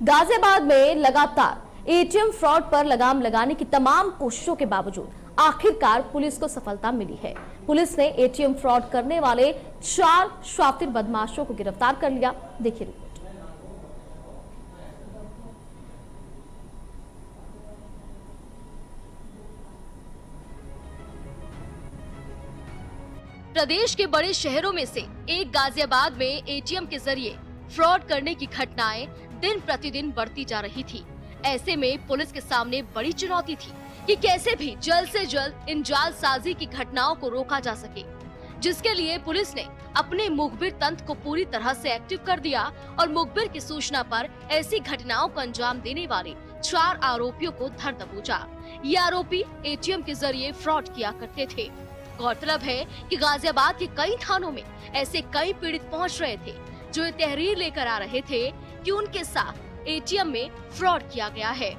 गाजियाबाद में लगातार ATM fraud पर लगाम लगाने की तमाम कोशिशों के बावजूद आखिरकार पुलिस को सफलता मिली है। पुलिस ने एटीएम फ्रॉड करने वाले 4 शातिर बदमाशों को गिरफ्तार कर लिया। देखिए रिपोर्ट। प्रदेश के बड़े शहरों में से एक गाजियाबाद में एटीएम के जरिए फ्रॉड करने की घटनाएं दिन प्रतिदिन बढ़ती जा रही थी। ऐसे में पुलिस के सामने बड़ी चुनौती थी कि कैसे भी जल्द से जल्द इन जालसाजी की घटनाओं को रोका जा सके, जिसके लिए पुलिस ने अपने मुखबिर तंत्र को पूरी तरह से एक्टिव कर दिया और मुखबिर की सूचना पर ऐसी घटनाओं को अंजाम देने वाले 4 आरोपियों को धर दबोचा। ये आरोपी एटीएम के जरिए फ्रॉड किया करते थे। गौरतलब है कि गाजियाबाद के कई थानों में ऐसे कई पीड़ित पहुंच रहे थे जो ये तहरीर लेकर आ रहे थे कि उनके साथ एटीएम में फ्रॉड किया गया है।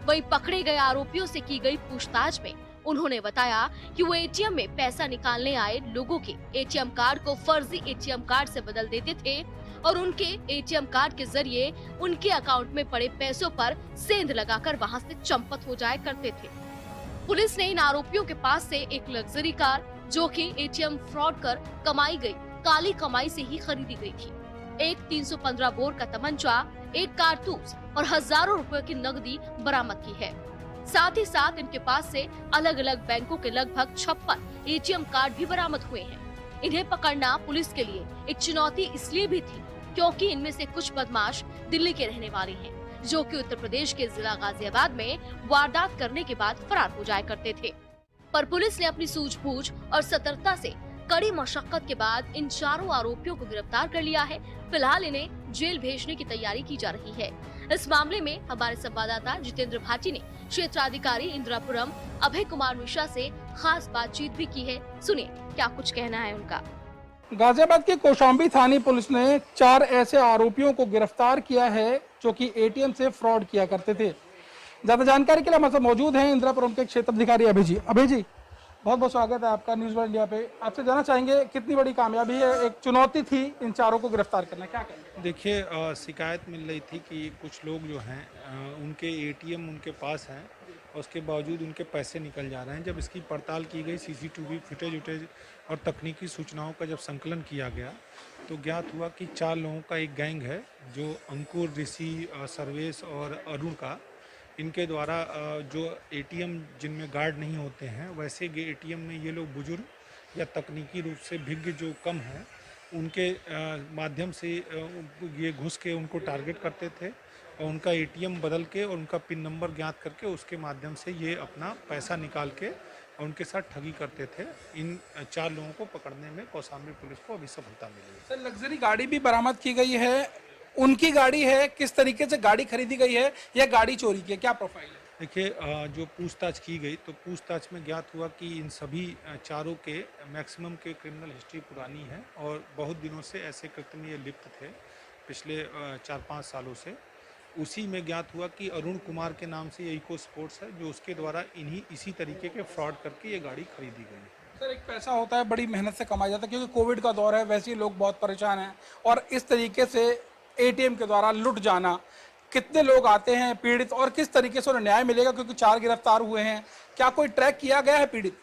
वहीं पकड़े गए आरोपियों से की गई पूछताछ में उन्होंने बताया कि वो एटीएम में पैसा निकालने आए लोगों के एटीएम कार्ड को फर्जी एटीएम कार्ड से बदल देते थे और उनके एटीएम कार्ड के जरिए उनके अकाउंट में पड़े पैसों पर सेंध लगाकर वहां से चंपत हो जाया करते थे। पुलिस ने इन आरोपियों के पास से एक लग्जरी कार, जो कि एटीएम फ्रॉड कर कमाई गई काली कमाई से ही खरीदी गई थी, एक 315 बोर का तमंचा, एक कारतूस और हजारों रुपए की नकदी बरामद की है। साथ ही साथ इनके पास से अलग अलग बैंकों के लगभग 56 एटीएम कार्ड भी बरामद हुए हैं। इन्हें पकड़ना पुलिस के लिए एक चुनौती इसलिए भी थी क्योंकि इनमें से कुछ बदमाश दिल्ली के रहने वाले हैं, जो कि उत्तर प्रदेश के जिला गाजियाबाद में वारदात करने के बाद फरार हो जाया करते थे। पर पुलिस ने अपनी सूझबूझ और सतर्कता से कड़ी मशक्कत के बाद इन 4 आरोपियों को गिरफ्तार कर लिया है। फिलहाल इन्हें जेल भेजने की तैयारी की जा रही है। इस मामले में हमारे संवाददाता जितेंद्र भाटी ने क्षेत्राधिकारी इंदिरापुरम अभय कुमार मिश्रा से खास बातचीत भी की है। सुनिए क्या कुछ कहना है उनका। गाजियाबाद के कौशाम्बी थाने पुलिस ने 4 ऐसे आरोपियों को गिरफ्तार किया है जो कि एटीएम से फ्रॉड किया करते थे। ज्यादा जानकारी के लिए हमारे साथ मौजूद हैं इंदिरापुरम के क्षेत्राधिकारी अभय जी। अभय जी, बहुत बहुत स्वागत है आपका न्यूज़ वन इंडिया पे। आपसे जानना चाहेंगे कितनी बड़ी कामयाबी है, एक चुनौती थी इन 4 को गिरफ्तार करना, क्या कहेंगे? देखिए, शिकायत मिल रही थी कि कुछ लोग जो हैं उनके एटीएम उनके पास हैं और उसके बावजूद उनके पैसे निकल जा रहे हैं। जब इसकी पड़ताल की गई, सीसीटीवी फुटेज उटेज और तकनीकी सूचनाओं का जब संकलन किया गया तो ज्ञात हुआ कि 4 लोगों का एक गैंग है जो अंकुर, ऋषि, सर्वेश और अरुण का, इनके द्वारा जो एटीएम जिनमें गार्ड नहीं होते हैं वैसे एटीएम में ये लोग बुजुर्ग या तकनीकी रूप से भिज्ञ जो कम हैं उनके माध्यम से ये घुस के उनको टारगेट करते थे और उनका एटीएम बदल के और उनका पिन नंबर ज्ञात करके उसके माध्यम से ये अपना पैसा निकाल के और उनके साथ ठगी करते थे। इन 4 लोगों को पकड़ने में कौशाम्बी पुलिस को अभी सफलता मिली है। सर, लग्जरी गाड़ी भी बरामद की गई है, उनकी गाड़ी है, किस तरीके से गाड़ी खरीदी गई है या गाड़ी चोरी की है, क्या प्रोफाइल है? देखिए, जो पूछताछ की गई तो पूछताछ में ज्ञात हुआ कि इन सभी 4 के मैक्सिमम के क्रिमिनल हिस्ट्री पुरानी है और बहुत दिनों से ऐसे कृत्य में ये लिप्त थे, पिछले 4-5 सालों से। उसी में ज्ञात हुआ कि अरुण कुमार के नाम से ये इको स्पोर्ट्स है जो उसके द्वारा इसी तरीके के फ्रॉड करके ये गाड़ी खरीदी गई। सर, एक पैसा होता है, बड़ी मेहनत से कमाया जाता है, क्योंकि कोविड का दौर है, वैसे ही लोग बहुत परेशान हैं और इस तरीके से एटीएम के द्वारा लुट जाना, कितने लोग आते हैं पीड़ित और किस तरीके से उन्हें न्याय मिलेगा, क्योंकि 4 गिरफ्तार हुए हैं, क्या कोई ट्रैक किया गया है पीड़ित?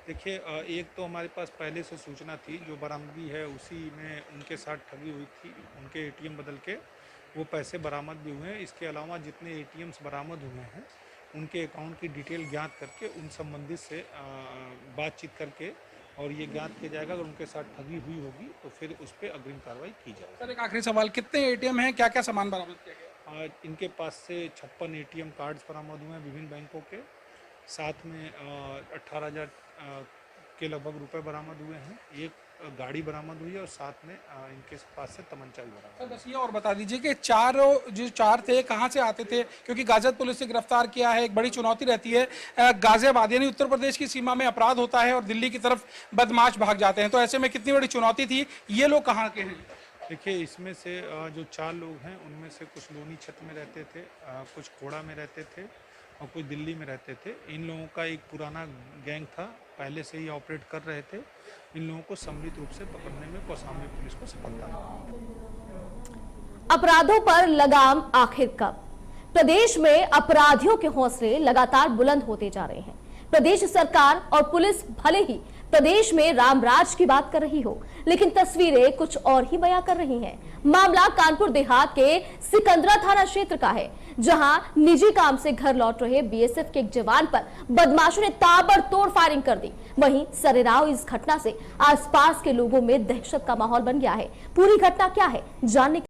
देखिए, एक तो हमारे पास पहले से सूचना थी, जो बरामदगी है उसी में उनके साथ ठगी हुई थी, उनके एटीएम बदल के वो पैसे बरामद भी हुए हैं। इसके अलावा जितने एटीएम्स बरामद हुए हैं उनके अकाउंट की डिटेल ज्ञात करके उन संबंधित से बातचीत करके और ये ज्ञात किया जाएगा अगर उनके साथ ठगी हुई होगी तो फिर उस पर अग्रिम कार्रवाई की जाएगी। सर, एक आखिरी सवाल, कितने एटीएम हैं, क्या क्या सामान बरामद किया गया? इनके पास से 56 एटीएम कार्ड्स बरामद हुए हैं विभिन्न बैंकों के, साथ में 18,000 के लगभग रुपए बरामद हुए हैं, एक गाड़ी बरामद हुई है और साथ में इनके पास से तमंचा भी बरामद। सर, बस ये और बता दीजिए कि 4 थे, कहाँ से आते थे, क्योंकि गाजियाबाद पुलिस ने गिरफ्तार किया है, एक बड़ी चुनौती रहती है। गाजियाबाद यानी उत्तर प्रदेश की सीमा में अपराध होता है और दिल्ली की तरफ बदमाश भाग जाते हैं, तो ऐसे में कितनी बड़ी चुनौती थी। ये लोग कहाँ के हैं? देखिए, इसमें से जो 4 लोग हैं उनमें से कुछ लोनी छत में रहते थे, कुछ खोड़ा में रहते थे और कुछ दिल्ली में रहते थे। इन लोगों का एक पुराना गैंग था, पहले से ही ऑपरेट कर रहे थे। इन लोगों को सम्मिलित रूप से पकड़ने में कौशाम्बी पुलिस को सफलता मिली। अपराधों पर लगाम आखिर कब? प्रदेश में अपराधियों के हौसले लगातार बुलंद होते जा रहे हैं। प्रदेश सरकार और पुलिस भले ही प्रदेश में रामराज की बात कर रही हो, लेकिन तस्वीरें कुछ और ही बयां कर रही हैं। मामला कानपुर देहात के सिकंदरा थाना क्षेत्र का है, जहां निजी काम से घर लौट रहे बीएसएफ के एक जवान पर बदमाशों ने ताबड़तोड़ फायरिंग कर दी। वहीं सरेराव इस घटना से आसपास के लोगों में दहशत का माहौल बन गया है। पूरी घटना क्या है, जानने